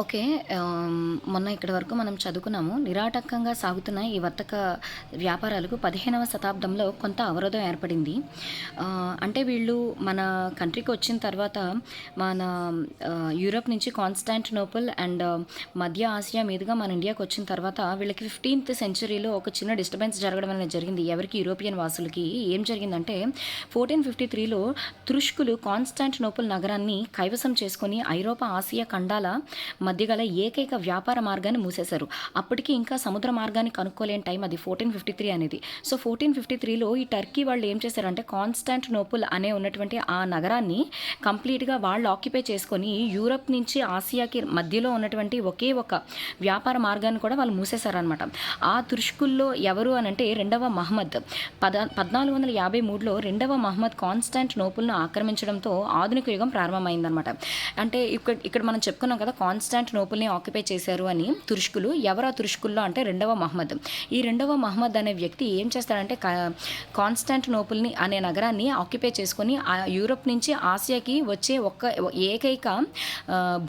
Okay. మొన్న ఇక్కడి వరకు మనం చదువుకున్నాము. నిరాటంకంగా సాగుతున్న ఈ వర్తక వ్యాపారాలకు 15వ శతాబ్దంలో కొంత అవరోధం ఏర్పడింది. అంటే వీళ్ళు మన కంట్రీకి వచ్చిన తర్వాత మన యూరప్ నుంచి కాన్స్టాంటినోపుల్ అండ్ మధ్య ఆసియా మీదుగా మన ఇండియాకి వచ్చిన తర్వాత వీళ్ళకి 15th సెంచరీలో ఒక చిన్న డిస్టర్బెన్స్ జరగడం అనేది జరిగింది. ఎవరికి? యూరోపియన్ వాసులకి. ఏం జరిగిందంటే 1453లో తురుష్కులు కాన్స్టాంటినోపుల్ నగరాన్ని కైవసం చేసుకొని ఐరోపా, ఆసియా ఖండాల మధ్య గల ఏకైక వ్యాపార మార్గాన్ని మూసేశారు. అప్పటికి ఇంకా సముద్ర మార్గాన్ని కనుక్కోలేని టైం అది 1453 అనేది. సో 1453లో ఈ టర్కీ వాళ్ళు ఏం చేశారంటే కాన్స్టాంటినోపుల్ అనే ఉన్నటువంటి ఆ నగరాన్ని కంప్లీట్గా వాళ్ళు ఆక్యుపై చేసుకొని యూరప్ నుంచి ఆసియాకి మధ్యలో ఉన్నటువంటి ఒకే ఒక వ్యాపార మార్గాన్ని కూడా వాళ్ళు మూసేశారనమాట. ఆ తుర్ష్కుల్లో ఎవరు అని అంటే రెండవ మహమ్మద్ 1453లో రెండవ మహమ్మద్ కాన్స్టాంటినోపుల్ను ఆక్రమించడంతో ఆధునిక యుగం ప్రారంభమైందనమాట. అంటే ఇక్కడ మనం చెప్పుకున్నాం కదా, కాన్స్టాంటినోపుల్ని ఆక్యుపై చేశారు అని తురుష్కులు. ఎవరు ఆ తురుష్కుల్లో అంటే రెండవ మహమ్మద్. ఈ రెండవ మహమ్మద్ అనే వ్యక్తి ఏం చేస్తాడంటే కాన్స్టాంటినోపుల్ని అనే నగరాన్ని ఆక్యుపై చేసుకొని ఆ యూరప్ నుంచి ఆసియాకి వచ్చే ఏకైక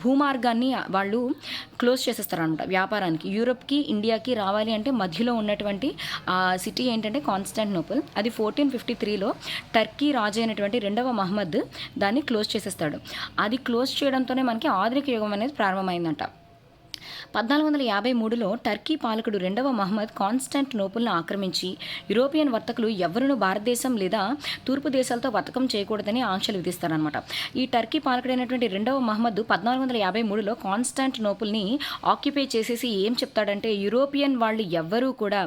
భూమార్గాన్ని వాళ్ళు క్లోజ్ చేసేస్తారనమాట వ్యాపారానికి. యూరప్కి ఇండియాకి రావాలి అంటే మధ్యలో ఉన్నటువంటి ఆ సిటీ ఏంటంటే కాన్స్టాంటినోపుల్. అది 1453లో టర్కీ రాజు అయినటువంటి రెండవ మహమ్మద్ దాన్ని క్లోజ్ చేసేస్తాడు. అది క్లోజ్ చేయడంతోనే మనకి ఆధునిక యుగం అనేది ప్రారంభమైందంట. 1453లో టర్కీ పాలకుడు రెండవ మహమ్మద్ కాన్స్టాంటినోపుల్ను ఆక్రమించి యూరోపియన్ వర్తకులు ఎవరునూ భారతదేశం లేదా తూర్పు దేశాలతో వర్తకం చేయకూడదని ఆంక్షలు విధిస్తారనమాట. ఈ టర్కీ పాలకుడైనటువంటి రెండవ మహమ్మద్ 1453లో కాన్స్టాంటినోపుల్ని ఆక్యుపై చేసేసి ఏం చెప్తాడంటే యూరోపియన్ వాళ్ళు ఎవ్వరూ కూడా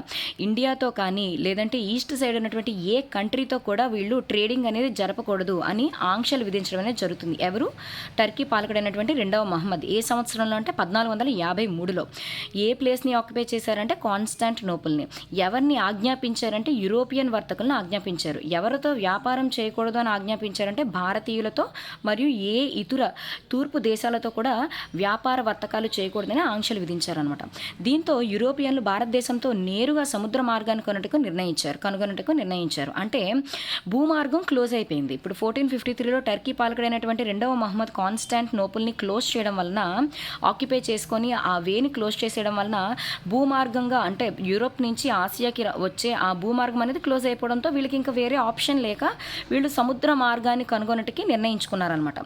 ఇండియాతో కానీ లేదంటే ఈస్ట్ సైడ్ ఉన్నటువంటి ఏ కంట్రీతో కూడా వీళ్ళు ట్రేడింగ్ అనేది జరపకూడదు అని ఆంక్షలు విధించడం అనేది జరుగుతుంది. ఎవరు? టర్కీ పాలకుడైనటువంటి రెండవ మహమ్మద్. ఏ సంవత్సరంలో అంటే 1453లో. ఏ ప్లేస్ని ఆక్యుపై చేశారంటే కాన్స్టాంటినోపుల్ని. ఎవరిని ఆజ్ఞాపించారంటే యూరోపియన్ వర్తకులను ఆజ్ఞాపించారు. ఎవరితో వ్యాపారం చేయకూడదు అని ఆజ్ఞాపించారంటే భారతీయులతో మరియు ఏ ఇతర తూర్పు దేశాలతో కూడా వ్యాపార వర్తకాలు చేయకూడదని ఆంక్షలు విధించారనమాట. దీంతో యూరోపియన్లు భారతదేశంతో నేరుగా సముద్ర మార్గాన్ని కనుగొనటకు నిర్ణయించారు. అంటే భూమార్గం క్లోజ్ అయిపోయింది. ఇప్పుడు 1453లో టర్కీ పాలకుడైనటువంటి రెండవ మహమ్మద్ కాన్స్టాంటినోపుల్ని క్లోజ్ చేయడం వలన, ఆక్యుపై చేసుకొని ఆ వేని క్లోజ్ చేసేయడం వలన భూమార్గంగా అంటే యూరోప్ నుంచి ఆసియాకి వచ్చే ఆ భూమార్గం అనేది క్లోజ్ అయిపోవడంతో వీళ్ళకి ఇంకా వేరే ఆప్షన్ లేక వీళ్ళు సముద్ర మార్గాన్ని కనుగొనటికి నిర్ణయించుకున్నారనమాట.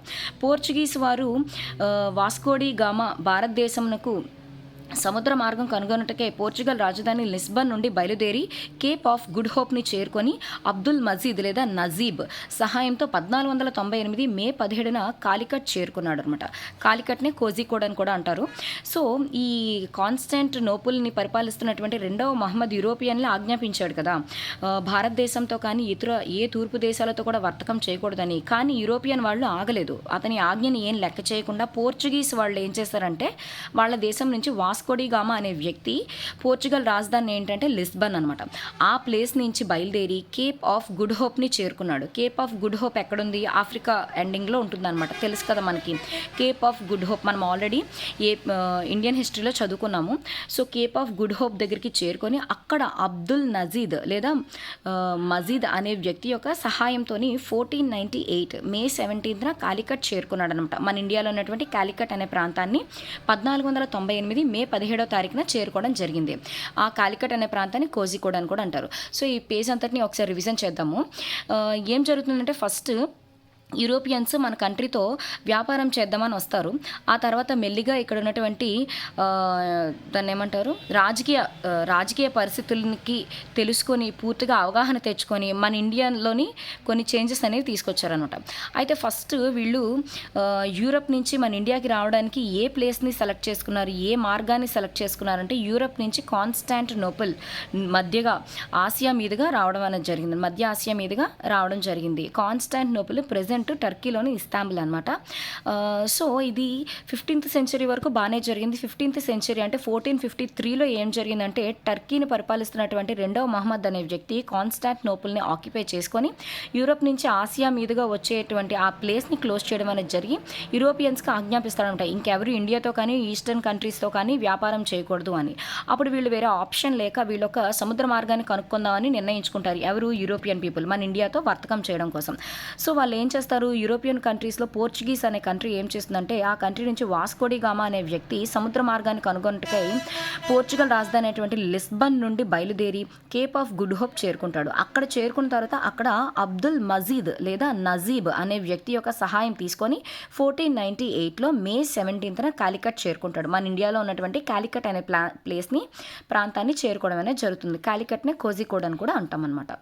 పోర్చుగీస్ వారు వాస్కోడి గామా భారతదేశంకు సముద్ర మార్గం కనుగొనటకే పోర్చుగల్ రాజధాని లిస్బన్ నుండి బయలుదేరి కేప్ ఆఫ్ గుడ్ హోప్ని చేరుకొని అబ్దుల్ మజీద్ లేదా నజీబ్ సహాయంతో 1498 మే 17న కాలికట్ చేరుకున్నాడు అనమాట. కాలికట్నే కోజికోడ్ అని కూడా అంటారు. సో ఈ కాన్స్టాంటినోపుల్ని పరిపాలిస్తున్నటువంటి రెండవ మహమ్మద్ యూరోపియన్లు ఆజ్ఞాపించాడు కదా భారతదేశంతో కానీ ఇతర ఏ తూర్పు దేశాలతో కూడా వర్తకం చేయకూడదని. కానీ యూరోపియన్ వాళ్ళు ఆగలేదు. అతని ఆజ్ఞని ఏం లెక్క చేయకుండా పోర్చుగీస్ వాళ్ళు ఏం చేస్తారంటే వాళ్ళ దేశం నుంచి వాస్కోడి గామా అనే వ్యక్తి పోర్చుగల్ రాజధాని ఏంటంటే లిస్బన్ అనమాట. ఆ ప్లేస్ నుంచి బయలుదేరి కేప్ ఆఫ్ గుడ్ హోప్ని చేరుకున్నాడు. కేప్ ఆఫ్ గుడ్ హోప్ ఎక్కడుంది? ఆఫ్రికా ఎండింగ్లో ఉంటుందన్నమాట. తెలుసు కదా మనకి కేప్ ఆఫ్ గుడ్ హోప్. మనం ఆల్రెడీ ఇండియన్ హిస్టరీలో చదువుకున్నాము. So cape of good hope దగ్గరికి చేరుకొని అక్కడ అబ్దుల్ నజీద్ లేదా మజీద్ అనే వ్యక్తి యొక్క సహాయంతో 1498 మే 17న కాలికట్ చేరుకున్నాడు అనమాట. మన ఇండియాలో ఉన్నటువంటి కాలికట్ అనే ప్రాంతాన్ని 1498 మే 17వ తారీఖున చేరుకోవడం జరిగింది. ఆ కాలికట్ అనే ప్రాంతాన్ని కోజికోడ్ అని కూడా అంటారు. సో ఈ పేజ్ అంతటిని ఒకసారి రివిజన్ చేద్దాము. ఏం జరుగుతుందంటే ఫస్ట్ యూరోపియన్స్ మన కంట్రీతో వ్యాపారం చేద్దామని వస్తారు. ఆ తర్వాత మెల్లిగా ఇక్కడ ఉన్నటువంటి దాన్ని ఏమంటారు రాజకీయ పరిస్థితులకి తెలుసుకొని పూర్తిగా అవగాహన తెచ్చుకొని మన ఇండియాలోని కొన్ని చేంజెస్ అనేవి తీసుకొచ్చారనమాట. అయితే ఫస్ట్ వీళ్ళు యూరప్ నుంచి మన ఇండియాకి రావడానికి ఏ ప్లేస్ని సెలెక్ట్ చేసుకున్నారు, ఏ మార్గాన్ని సెలెక్ట్ చేసుకున్నారంటే యూరప్ నుంచి కాన్స్టాంటినోపుల్ మధ్యగా ఆసియా మీదుగా రావడం అనేది జరిగింది. మధ్య ఆసియా మీదుగా రావడం జరిగింది. కాన్స్టాంటినోపుల్ ప్రెజెంట్ టర్కీలోని ఇస్తాంబుల్ అనమాట. సో ఇది 15th సెంచరీ వరకు బాగానే జరిగింది. 15th సెంచరీ అంటే 1453లో ఏం జరిగిందంటే టర్కీని పరిపాలిస్తున్నటువంటి రెండవ మహమ్మద్ అనే వ్యక్తి కాన్స్టాంటినోపుల్ని ఆక్యుపై చేసుకొని యూరప్ నుంచి ఆసియా మీదుగా వచ్చేటువంటి ఆ ప్లేస్ని క్లోజ్ చేయడం అనేది జరిగి యూరోపియన్స్కి ఆజ్ఞాపిస్తారంట ఇంకెవరు ఇండియాతో కానీ ఈస్టర్న్ కంట్రీస్తో కానీ వ్యాపారం చేయకూడదు అని. అప్పుడు వీళ్ళు వేరే ఆప్షన్ లేక వీళ్ళొక సముద్ర మార్గాన్ని కనుక్కుందామని నిర్ణయించుకుంటారు. ఎవరు? యూరోపియన్ పీపుల్ మన ఇండియాతో వర్తకం చేయడం కోసం. సో వాళ్ళు ఏం చేస్తారు చేస్తారు యూరోపియన్ కంట్రీస్లో పోర్చుగీస్ అనే కంట్రీ ఏం చేస్తుందంటే ఆ కంట్రీ నుంచి వాస్కోడి గామా అనే వ్యక్తి సముద్ర మార్గాన్ని కనుగొనటకై పోర్చుగల్ రాజధాని అయినటువంటి లిస్బన్ నుండి బయలుదేరి కేప్ ఆఫ్ గుడ్ హోప్ చేరుకుంటాడు. అక్కడ చేరుకున్న తర్వాత అక్కడ అబ్దుల్ మజీద్ లేదా నజీబ్ అనే వ్యక్తి యొక్క సహాయం తీసుకొని 1498లో మే 17న కాలికట్ చేరుకుంటాడు. మన ఇండియాలో ఉన్నటువంటి కాలికట్ అనే ప్రాంతాన్ని చేరుకోవడం అనేది జరుగుతుంది. కాలికట్నే కోజికోడ్ అని కూడా అంటాం అనమాట.